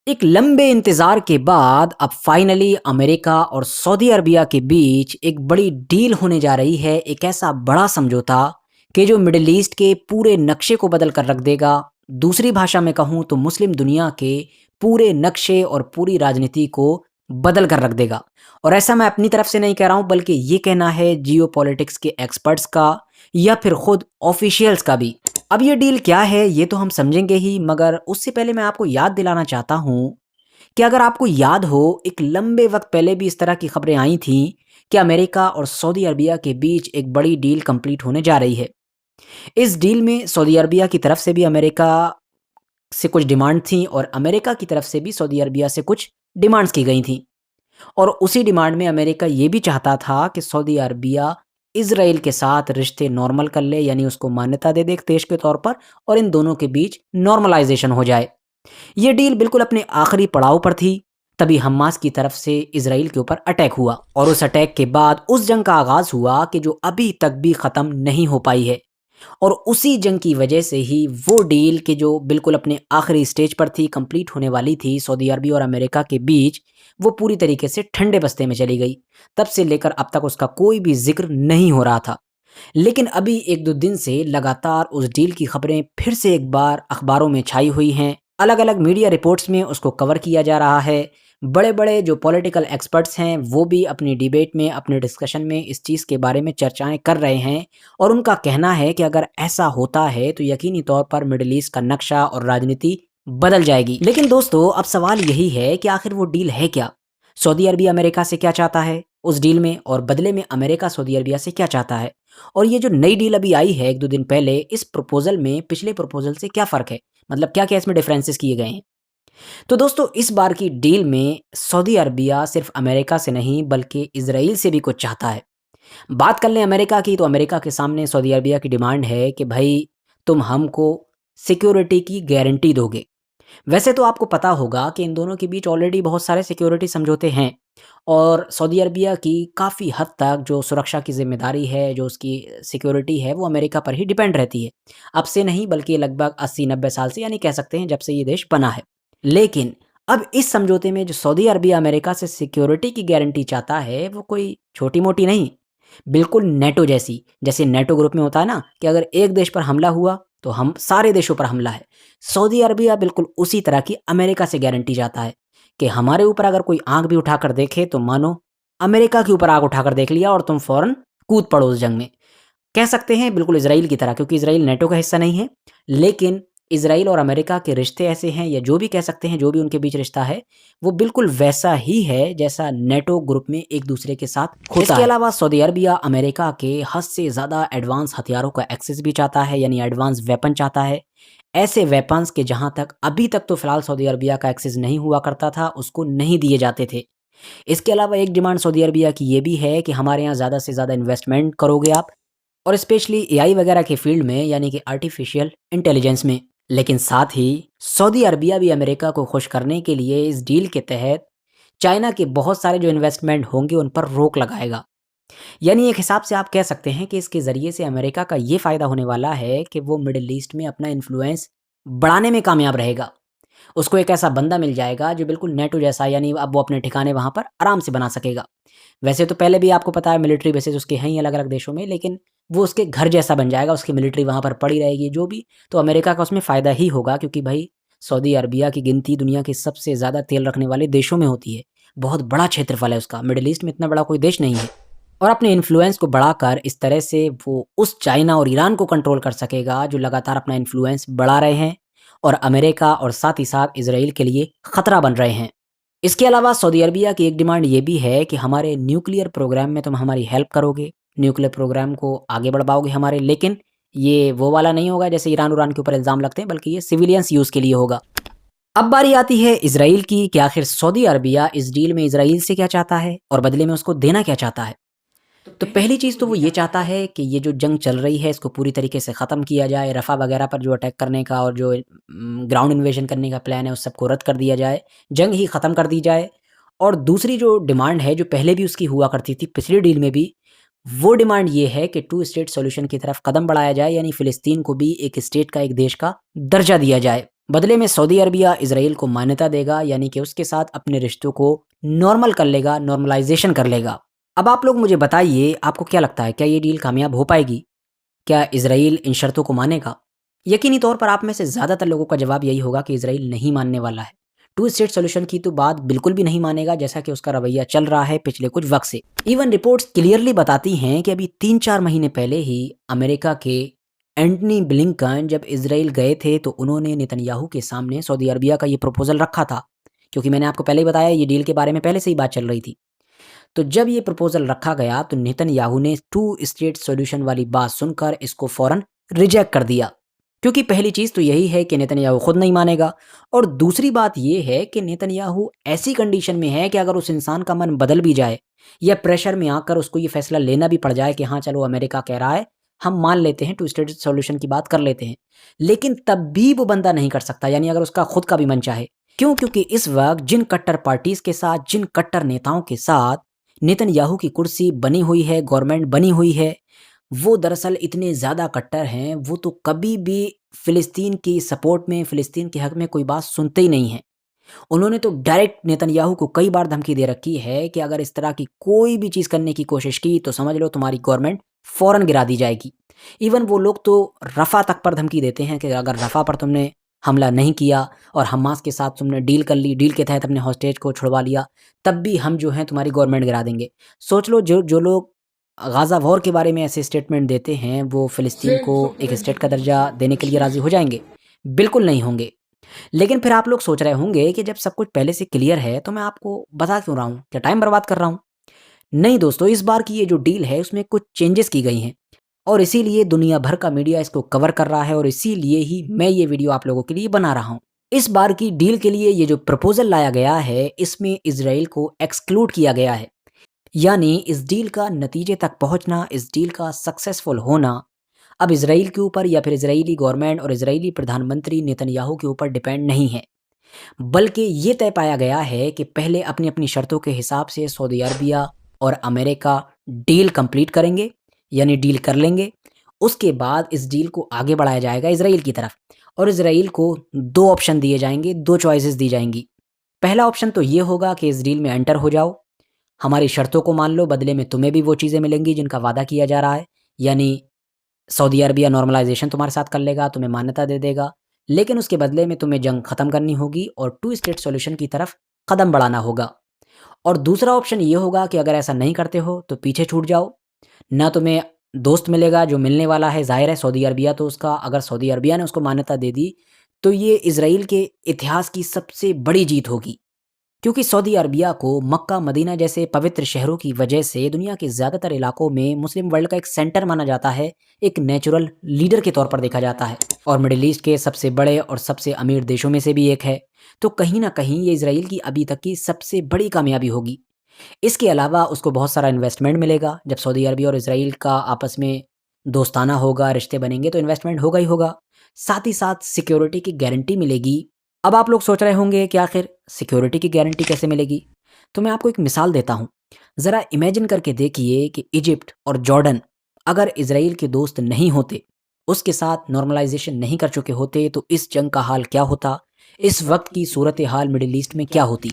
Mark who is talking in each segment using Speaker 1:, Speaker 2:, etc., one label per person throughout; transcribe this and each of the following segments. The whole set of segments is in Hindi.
Speaker 1: एक लंबे इंतजार के बाद अब फाइनली अमेरिका और सऊदी अरबिया के बीच एक बड़ी डील होने जा रही है। एक ऐसा बड़ा समझौता कि जो मिडिल ईस्ट के पूरे नक्शे को बदल कर रख देगा। दूसरी भाषा में कहूँ तो मुस्लिम दुनिया के पूरे नक्शे और पूरी राजनीति को बदल कर रख देगा। और ऐसा मैं अपनी तरफ से नहीं कह रहा हूँ, बल्कि ये कहना है जियोपॉलिटिक्स के एक्सपर्ट्स का या फिर खुद ऑफिशियल्स का भी। अब ये डील क्या है ये तो हम समझेंगे ही, मगर उससे पहले मैं आपको याद दिलाना चाहता हूँ कि अगर आपको याद हो, एक लंबे वक्त पहले भी इस तरह की खबरें आई थीं कि अमेरिका और सऊदी अरबिया के बीच एक बड़ी डील कंप्लीट होने जा रही है। इस डील में सऊदी अरबिया की तरफ से भी अमेरिका से कुछ डिमांड थी और अमेरिका की तरफ से भी सऊदी अरबिया से कुछ डिमांड्स की गई थी। और उसी डिमांड में अमेरिका ये भी चाहता था कि सऊदी अरबिया इज़राइल के साथ रिश्ते नॉर्मल कर ले, यानी उसको मान्यता दे दे एक देश के तौर पर, और इन दोनों के बीच नॉर्मलाइजेशन हो जाए। ये डील बिल्कुल अपने आखिरी पड़ाव पर थी। तभी हमास की तरफ से इज़राइल के ऊपर अटैक हुआ और उस अटैक के बाद उस जंग का आगाज़ हुआ कि जो अभी तक भी ख़त्म नहीं हो पाई है। और उसी जंग की वजह से ही वो डील कि जो बिल्कुल अपने आखिरी स्टेज पर थी, कंप्लीट होने वाली थी सऊदी अरबिया और अमेरिका के बीच, वो पूरी तरीके से ठंडे बस्ते में चली गई। तब से लेकर अब तक उसका कोई भी जिक्र नहीं हो रहा था। लेकिन अभी एक दो दिन से लगातार उस डील की खबरें फिर से एक बार अखबारों में छाई हुई हैं। अलग अलग मीडिया रिपोर्ट्स में उसको कवर किया जा रहा है। बड़े बड़े जो पॉलिटिकल एक्सपर्ट्स हैं वो भी अपनी डिबेट में, अपने डिस्कशन में इस चीज़ के बारे में चर्चाएं कर रहे हैं। और उनका कहना है कि अगर ऐसा होता है तो यकीनी तौर पर मिडिल ईस्ट का नक्शा और राजनीति बदल जाएगी। लेकिन दोस्तों, अब सवाल यही है कि आखिर वो डील है क्या? सऊदी अरबिया अमेरिका से क्या चाहता है उस डील में, और बदले में अमेरिका सऊदी अरबिया से क्या चाहता है? और ये जो नई डील अभी आई है एक दो दिन पहले, इस प्रपोजल में पिछले प्रपोजल से क्या फ़र्क है? मतलब क्या क्या इसमें डिफरेंसेस किए गए हैं? तो दोस्तों, इस बार की डील में सऊदी अरबिया सिर्फ अमेरिका से नहीं बल्कि इजराइल से भी कुछ चाहता है। बात कर लें अमेरिका की, तो अमेरिका के सामने सऊदी अरबिया की डिमांड है कि भाई, तुम हमको सिक्योरिटी की गारंटी दोगे। वैसे तो आपको पता होगा कि इन दोनों के बीच ऑलरेडी बहुत सारे सिक्योरिटी समझौते हैं और सऊदी अरबिया की काफ़ी हद तक जो सुरक्षा की ज़िम्मेदारी है, जो उसकी सिक्योरिटी है, वो अमेरिका पर ही डिपेंड रहती है। अब से नहीं बल्कि लगभग 80-90 साल से, यानी कह सकते हैं जब से ये देश बना है। लेकिन अब इस समझौते में जो सऊदी अरबिया अमेरिका से सिक्योरिटी की गारंटी चाहता है, वो कोई छोटी-मोटी नहीं, बिल्कुल नेटो जैसी। जैसे नेटो ग्रुप में होता है ना कि अगर एक देश पर हमला हुआ तो हम सारे देशों पर हमला है। सऊदी अरबिया बिल्कुल उसी तरह की अमेरिका से गारंटी चाहता है कि हमारे ऊपर अगर कोई आँख भी उठाकर देखे तो मानो अमेरिका के ऊपर आँख उठाकर देख लिया और तुम फ़ौरन कूद पड़ो उस जंग में। कह सकते हैं बिल्कुल इज़राइल की तरह, क्योंकि इज़राइल नेटो का हिस्सा नहीं है, लेकिन इज़राइल और अमेरिका के रिश्ते ऐसे हैं, या जो भी कह सकते हैं जो भी उनके बीच रिश्ता है, वो बिल्कुल वैसा ही है जैसा नेटो ग्रुप में एक दूसरे के साथ होता है। इसके अलावा सऊदी अरबिया अमेरिका के हद से ज़्यादा एडवांस हथियारों का एक्सेस भी चाहता है, यानी एडवांस वेपन चाहता है। ऐसे वेपन्स के जहाँ तक अभी तक तो फ़िलहाल सऊदी अरबिया का एक्सेस नहीं हुआ करता था, उसको नहीं दिए जाते थे। इसके अलावा एक डिमांड सऊदी अरबिया की ये भी है कि हमारे यहाँ ज़्यादा से ज़्यादा इन्वेस्टमेंट करोगे आप, और स्पेशली एआई वगैरह के फील्ड में, यानी कि आर्टिफिशियल इंटेलिजेंस में। लेकिन साथ ही सऊदी अरबिया भी अमेरिका को खुश करने के लिए इस डील के तहत चाइना के बहुत सारे जो इन्वेस्टमेंट होंगे उन पर रोक लगाएगा। यानी एक हिसाब से आप कह सकते हैं कि इसके ज़रिए से अमेरिका का ये फ़ायदा होने वाला है कि वो मिडिल ईस्ट में अपना इन्फ्लुएंस बढ़ाने में कामयाब रहेगा। उसको एक ऐसा बंदा मिल जाएगा जो बिल्कुल नेटो जैसा, यानी अब वो अपने ठिकाने वहाँ पर आराम से बना सकेगा। वैसे तो पहले भी आपको पता है मिलिट्री बेसेस उसके हैं ही अलग-अलग देशों में, लेकिन वो उसके घर जैसा बन जाएगा, उसकी मिलिट्री वहाँ पर पड़ी रहेगी जो भी। तो अमेरिका का उसमें फ़ायदा ही होगा, क्योंकि भाई सऊदी अरबिया की गिनती दुनिया के सबसे ज़्यादा तेल रखने वाले देशों में होती है। बहुत बड़ा क्षेत्रफल है उसका, मिडिल ईस्ट में इतना बड़ा कोई देश नहीं है। और अपने इन्फ्लुएंस को बढ़ाकर इस तरह से वो उस चाइना और ईरान को कंट्रोल कर सकेगा जो लगातार अपना इन्फ्लुएंस बढ़ा रहे हैं और अमेरिका और साथ ही साथ इज़राइल के लिए ख़तरा बन रहे हैं। इसके अलावा सऊदी अरबिया की एक डिमांड ये भी है कि हमारे न्यूक्लियर प्रोग्राम में तुम हमारी हेल्प करोगे, न्यूक्लियर प्रोग्राम को आगे बढ़ाओगे हमारे, लेकिन ये वो वाला नहीं होगा जैसे ईरान के ऊपर इल्ज़ाम लगते हैं, बल्कि ये सिविलियंस यूज़ के लिए होगा। अब बारी आती है इज़राइल की कि आखिर सऊदी अरबिया इस डील में इज़राइल से क्या चाहता है और बदले में उसको देना क्या चाहता है। तो पहली चीज़ तो वो ये चाहता है कि ये जो जंग चल रही है इसको पूरी तरीके से ख़त्म किया जाए। रफ़ा वगैरह पर जो अटैक करने का और जो ग्राउंड इन्वेजन करने का प्लान है उस सबको रद्द कर दिया जाए, जंग ही ख़त्म कर दी जाए। और दूसरी जो डिमांड है जो पहले भी उसकी हुआ करती थी पिछली डील में भी, वो डिमांड ये है कि टू स्टेट सॉल्यूशन की तरफ कदम बढ़ाया जाए, यानी फ़िलिस्तीन को भी एक स्टेट का, एक देश का दर्जा दिया जाए। बदले में सऊदी अरबिया इज़राइल को मान्यता देगा, यानी कि उसके साथ अपने रिश्तों को नॉर्मल कर लेगा, नॉर्मलाइज़ेशन कर लेगा। अब आप लोग मुझे बताइए, आपको क्या लगता है, क्या ये डील कामयाब हो पाएगी? क्या इज़राइल इन शर्तों को मानेगा? यकीनी तौर पर आप में से ज़्यादातर लोगों का जवाब यही होगा कि इज़राइल नहीं मानने वाला है। टू स्टेट सॉल्यूशन की तो बात बिल्कुल भी नहीं मानेगा, जैसा कि उसका रवैया चल रहा है पिछले कुछ वक़्त से। इवन रिपोर्ट्स क्लियरली बताती हैं कि अभी 3-4 महीने पहले ही अमेरिका के एंटनी ब्लिंकन जब इज़राइल गए थे, तो उन्होंने नेतन्याहू के सामने सऊदी अरबिया का ये प्रपोज़ल रखा था। क्योंकि मैंने आपको पहले ही बताया, ये डील के बारे में पहले से ही बात चल रही थी। तो जब ये प्रपोज़ल रखा गया, तो नेतन्याहू ने टू स्टेट सॉल्यूशन वाली बात सुनकर इसको फ़ौरन रिजेक्ट कर दिया। क्योंकि पहली चीज़ तो यही है कि नेतन्याहू खुद नहीं मानेगा, और दूसरी बात ये है कि नेतन्याहू ऐसी कंडीशन में है कि अगर उस इंसान का मन बदल भी जाए, या प्रेशर में आकर उसको ये फैसला लेना भी पड़ जाए कि हाँ चलो, अमेरिका कह रहा है, हम मान लेते हैं, टू स्टेट सॉल्यूशन की बात कर लेते हैं, लेकिन तब भी वो बंदा नहीं कर सकता, यानी अगर उसका खुद का भी मन चाहे। क्यों? क्योंकि इस वक्त जिन कट्टर पार्टीज के साथ, जिन कट्टर नेताओं के साथ नेतन्याहू की कुर्सी बनी हुई है, गवर्नमेंट बनी हुई है, वो दरअसल इतने ज़्यादा कट्टर हैं, वो तो कभी भी फ़िलिस्तीन की सपोर्ट में, फ़िलिस्तीन के हक़ में कोई बात सुनते ही नहीं हैं। उन्होंने तो डायरेक्ट नेतन्याहू को कई बार धमकी दे रखी है कि अगर इस तरह की कोई भी चीज़ करने की कोशिश की, तो समझ लो तुम्हारी गवर्नमेंट फ़ौरन गिरा दी जाएगी। इवन वो लोग तो रफ़ा तक पर धमकी देते हैं कि अगर रफ़ा पर तुमने हमला नहीं किया और हमास के साथ तुमने डील कर ली, डील के तहत अपने हॉस्टेज को छुड़वा लिया, तब भी हम जो हैं तुम्हारी गवर्नमेंट गिरा देंगे। सोच लो, जो जो लोग गाज़ा वॉर के बारे में ऐसे स्टेटमेंट देते हैं, वो फ़िलिस्तीन को एक स्टेट का दर्जा देने के लिए राज़ी हो जाएँगे? बिल्कुल नहीं होंगे। लेकिन फिर आप लोग सोच रहे होंगे कि जब सब कुछ पहले से क्लियर है, तो मैं आपको बता क्यों रहा हूँ? क्या टाइम बर्बाद कर रहा हूँ? नहीं दोस्तों, इस बार की ये जो डील है, उसमें कुछ चेंजेस की गई हैं, और इसीलिए दुनिया भर का मीडिया इसको कवर कर रहा है, और इसीलिए ही मैं ये वीडियो आप लोगों के लिए बना रहा हूँ। इस बार की डील के लिए ये जो प्रपोज़ल लाया गया है, इसमें इज़राइल को एक्सक्लूड किया गया है। यानी इस डील का नतीजे तक पहुँचना, इस डील का सक्सेसफुल होना, अब इज़राइल के ऊपर या फिर इज़राइली गवर्नमेंट और इज़राइली प्रधानमंत्री नेतन्याहू के ऊपर डिपेंड नहीं है। बल्कि ये तय पाया गया है कि पहले अपनी-अपनी शर्तों के हिसाब से सऊदी अरबिया और अमेरिका डील कंप्लीट करेंगे, यानी डील कर लेंगे। उसके बाद इस डील को आगे बढ़ाया जाएगा इज़राइल की तरफ, और इज़राइल को 2 ऑप्शन दिए जाएँगे, 2 चॉइसेस दी जाएँगी। पहला ऑप्शन तो ये होगा कि इस डील में एंटर हो जाओ, हमारी शर्तों को मान लो, बदले में तुम्हें भी वो चीज़ें मिलेंगी जिनका वादा किया जा रहा है। यानी सऊदी अरबिया नॉर्मलाइज़ेशन तुम्हारे साथ कर लेगा, तुम्हें मान्यता दे देगा, लेकिन उसके बदले में तुम्हें जंग ख़त्म करनी होगी और टू स्टेट सॉल्यूशन की तरफ कदम बढ़ाना होगा। और दूसरा ऑप्शन ये होगा कि अगर ऐसा नहीं करते हो, तो पीछे छूट जाओ। ना तुम्हें दोस्त मिलेगा, जो मिलने वाला है ज़ाहिर है सऊदी अरबिया, तो उसका, अगर सऊदी अरबिया ने उसको मान्यता दे दी, तो ये इज़राइल के इतिहास की सबसे बड़ी जीत होगी। क्योंकि सऊदी अरबिया को मक्का, मदीना जैसे पवित्र शहरों की वजह से दुनिया के ज़्यादातर इलाकों में मुस्लिम वर्ल्ड का एक सेंटर माना जाता है, एक नेचुरल लीडर के तौर पर देखा जाता है, और मिडिल ईस्ट के सबसे बड़े और सबसे अमीर देशों में से भी एक है। तो कहीं न कहीं ये इज़राइल की अभी तक की सबसे बड़ी कामयाबी होगी। इसके अलावा उसको बहुत सारा इन्वेस्टमेंट मिलेगा। जब सऊदी अरबिया और इज़राइल का आपस में दोस्ताना होगा, रिश्ते बनेंगे, तो इन्वेस्टमेंट होगा ही होगा। साथ ही साथ सिक्योरिटी की गारंटी मिलेगी। अब आप लोग सोच रहे होंगे कि आखिर सिक्योरिटी की गारंटी कैसे मिलेगी? तो मैं आपको एक मिसाल देता हूँ। ज़रा इमेजिन करके देखिए कि इजिप्ट और जॉर्डन अगर इज़राइल के दोस्त नहीं होते, उसके साथ नॉर्मलाइज़ेशन नहीं कर चुके होते, तो इस जंग का हाल क्या होता? इस वक़्त की सूरत हाल मिडल ईस्ट में क्या होती?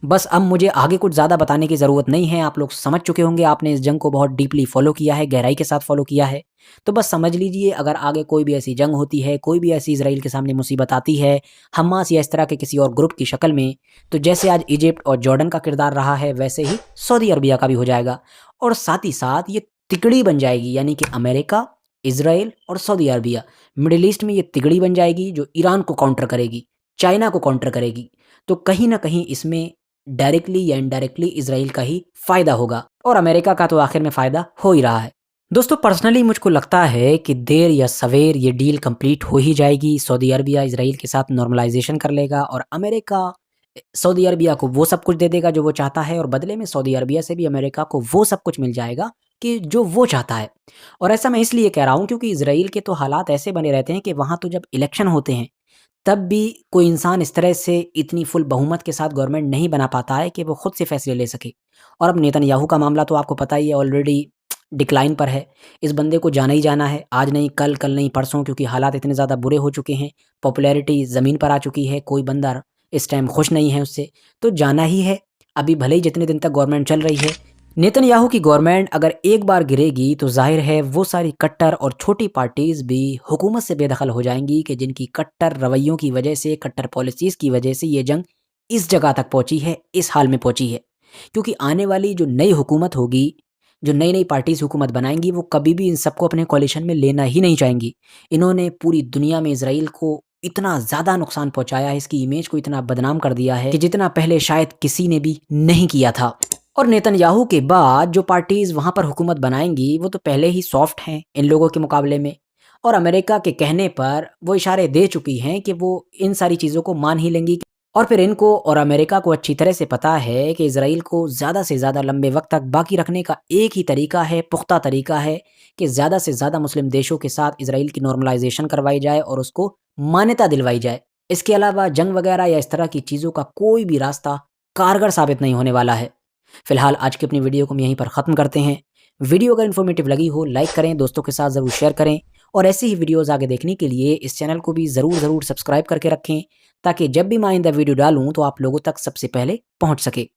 Speaker 1: बस अब मुझे आगे कुछ ज़्यादा बताने की ज़रूरत नहीं है, आप लोग समझ चुके होंगे, आपने इस जंग को बहुत डीपली फ़ॉलो किया है, गहराई के साथ फ़ॉलो किया है। तो बस समझ लीजिए, अगर आगे कोई भी ऐसी जंग होती है, कोई भी ऐसी इज़राइल के सामने मुसीबत आती है, हमास या इस तरह के किसी और ग्रुप की शक्ल में, तो जैसे आज इजिप्ट और जॉर्डन का किरदार रहा है, वैसे ही सऊदी अरबिया का भी हो जाएगा। और साथ ही साथ ये तिकड़ी बन जाएगी, यानी कि अमेरिका, इज़राइल और सऊदी अरबिया, मिडल ईस्ट में ये तिगड़ी बन जाएगी, जो ईरान को काउंटर करेगी, चाइना को काउंटर करेगी। तो कहीं न कहीं इसमें डायरेक्टली या इनडायरेक्टली इज़राइल का ही फ़ायदा होगा, और अमेरिका का तो आखिर में फ़ायदा हो ही रहा है। दोस्तों, पर्सनली मुझको लगता है कि देर या सवेर ये डील कंप्लीट हो ही जाएगी। सऊदी अरबिया इज़राइल के साथ नॉर्मलाइज़ेशन कर लेगा, और अमेरिका सऊदी अरबिया को वो सब कुछ दे देगा जो वो चाहता है, और बदले में सऊदी अरबिया से भी अमेरिका को वो सब कुछ मिल जाएगा कि जो वो चाहता है। और ऐसा मैं इसलिए कह रहा हूँ क्योंकि इज़राइल के तो हालात ऐसे बने रहते हैं कि वहाँ तो जब इलेक्शन होते हैं, तब भी कोई इंसान इस तरह से इतनी फुल बहुमत के साथ गवर्नमेंट नहीं बना पाता है कि वो खुद से फैसले ले सके। और अब नेतन्याहू का मामला तो आपको पता ही है, ऑलरेडी डिक्लाइन पर है। इस बंदे को जाना ही जाना है, आज नहीं कल, कल नहीं परसों, क्योंकि हालात इतने ज़्यादा बुरे हो चुके हैं, पॉपुलैरिटी ज़मीन पर आ चुकी है, कोई बंदा इस टाइम खुश नहीं है उससे, तो जाना ही है। अभी भले ही जितने दिन तक गवर्नमेंट चल रही है, नेतन्याहू की गवर्नमेंट अगर एक बार गिरेगी तो ज़ाहिर है वो सारी कट्टर और छोटी पार्टीज़ भी हुकूमत से बेदखल हो जाएँगी कि जिनकी कट्टर रवैयों की वजह से, कट्टर पॉलिसीज़ की वजह से ये जंग इस जगह तक पहुँची है, इस हाल में पहुँची है। क्योंकि आने वाली जो नई हुकूमत होगी, जो नई-नई पार्टीज़ हुकूमत बनाएँगी, वो कभी भी इन सबको अपने कोalition में लेना ही नहीं चाहेंगी। इन्होंने पूरी दुनिया में इज़राइल को इतना ज़्यादा नुकसान पहुँचाया है, इसकी इमेज को इतना बदनाम कर दिया है कि जितना पहले शायद किसी ने भी नहीं किया था। और नेतन्याहू के बाद जो पार्टीज़ वहाँ पर हुकूमत बनाएँगी, वो तो पहले ही सॉफ्ट हैं इन लोगों के मुकाबले में, और अमेरिका के कहने पर वो इशारे दे चुकी हैं कि वो इन सारी चीज़ों को मान ही लेंगी। और फिर इनको और अमेरिका को अच्छी तरह से पता है कि इज़राइल को ज़्यादा से ज़्यादा लंबे वक़्त तक बाकी रखने का एक ही तरीका है, पुख्ता तरीका है कि ज़्यादा से ज़्यादा मुस्लिम देशों के साथ इज़राइल की नॉर्मलाइज़ेशन करवाई जाए और उसको मान्यता दिलवाई जाए। इसके अलावा जंग वग़ैरह या इस तरह की चीज़ों का कोई भी रास्ता कारगर साबित नहीं होने वाला है। फिलहाल आज की अपनी वीडियो को हम यहीं पर ख़त्म करते हैं। वीडियो अगर इन्फॉर्मेटिव लगी हो लाइक करें, दोस्तों के साथ ज़रूर शेयर करें, और ऐसी ही वीडियोज़ आगे देखने के लिए इस चैनल को भी ज़रूर सब्सक्राइब करके रखें, ताकि जब भी मैं आइंदा वीडियो डालूँ तो आप लोगों तक सबसे पहले पहुँच सके।